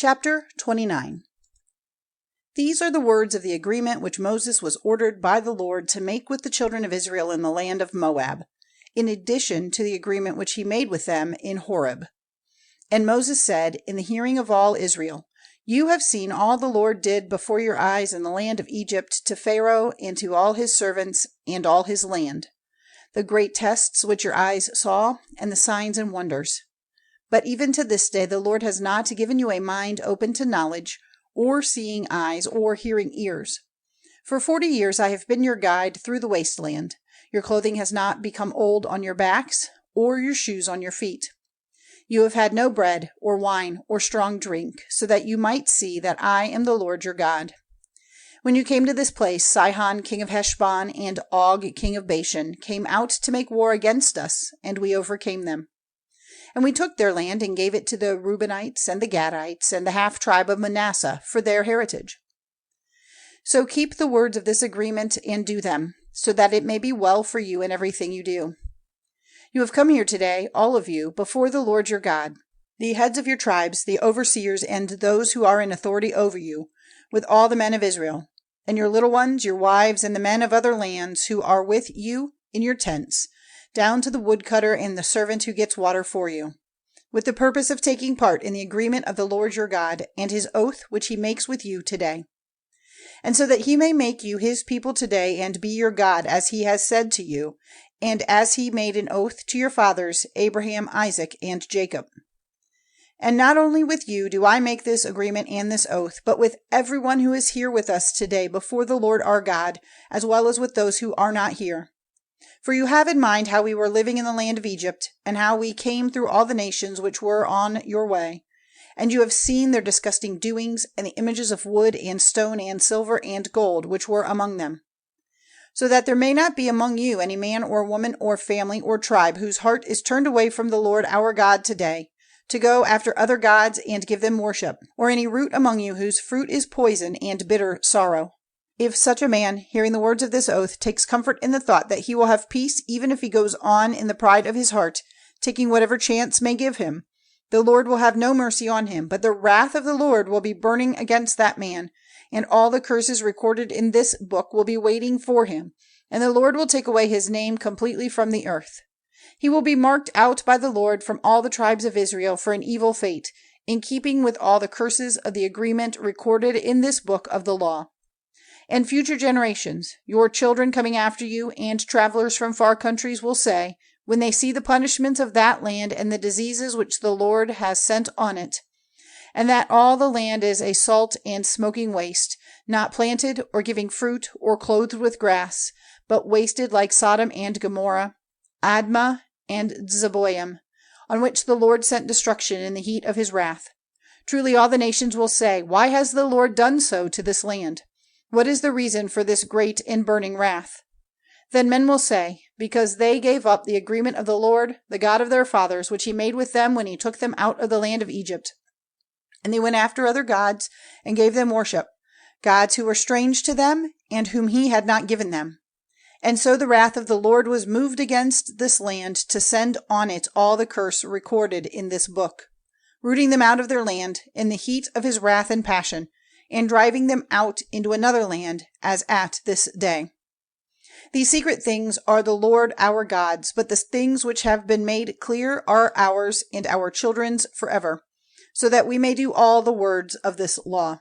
Chapter 29. These are the words of the agreement which Moses was ordered by the Lord to make with the children of Israel in the land of Moab, in addition to the agreement which he made with them in Horeb. And Moses said, in the hearing of all Israel, You have seen all the Lord did before your eyes in the land of Egypt to Pharaoh and to all his servants and all his land, the great tests which your eyes saw, and the signs and wonders. But even to this day the Lord has not given you a mind open to knowledge, or seeing eyes, or hearing ears. For 40 years I have been your guide through the wasteland. Your clothing has not become old on your backs, or your shoes on your feet. You have had no bread, or wine, or strong drink, so that you might see that I am the Lord your God. When you came to this place, Sihon king of Heshbon and Og king of Bashan came out to make war against us, and we overcame them. And we took their land and gave it to the Reubenites and the Gadites and the half-tribe of Manasseh for their heritage. So keep the words of this agreement and do them, so that it may be well for you in everything you do. You have come here today, all of you, before the Lord your God, the heads of your tribes, the overseers, and those who are in authority over you, with all the men of Israel, and your little ones, your wives, and the men of other lands who are with you in your tents, down to the woodcutter and the servant who gets water for you, with the purpose of taking part in the agreement of the Lord your God and his oath which he makes with you today. And so that he may make you his people today and be your God as he has said to you, and as he made an oath to your fathers, Abraham, Isaac, and Jacob. And not only with you do I make this agreement and this oath, but with everyone who is here with us today before the Lord our God, as well as with those who are not here. For you have in mind how we were living in the land of Egypt, and how we came through all the nations which were on your way. And you have seen their disgusting doings, and the images of wood and stone and silver and gold which were among them. So that there may not be among you any man or woman or family or tribe whose heart is turned away from the Lord our God today, to go after other gods and give them worship, or any root among you whose fruit is poison and bitter sorrow. If such a man, hearing the words of this oath, takes comfort in the thought that he will have peace even if he goes on in the pride of his heart, taking whatever chance may give him, the Lord will have no mercy on him, but the wrath of the Lord will be burning against that man, and all the curses recorded in this book will be waiting for him, and the Lord will take away his name completely from the earth. He will be marked out by the Lord from all the tribes of Israel for an evil fate, in keeping with all the curses of the agreement recorded in this book of the law. And future generations, your children coming after you, and travelers from far countries will say, when they see the punishments of that land and the diseases which the Lord has sent on it, and that all the land is a salt and smoking waste, not planted or giving fruit or clothed with grass, but wasted like Sodom and Gomorrah, Admah and Zeboim, on which the Lord sent destruction in the heat of his wrath. Truly all the nations will say, Why has the Lord done so to this land? What is the reason for this great and burning wrath? Then men will say, Because they gave up the agreement of the Lord, the God of their fathers, which he made with them when he took them out of the land of Egypt. And they went after other gods and gave them worship, gods who were strange to them and whom he had not given them. And so the wrath of the Lord was moved against this land to send on it all the curse recorded in this book, rooting them out of their land in the heat of his wrath and passion, and driving them out into another land, as at this day. These secret things are the Lord our God's, but the things which have been made clear are ours and our children's forever, so that we may do all the words of this law.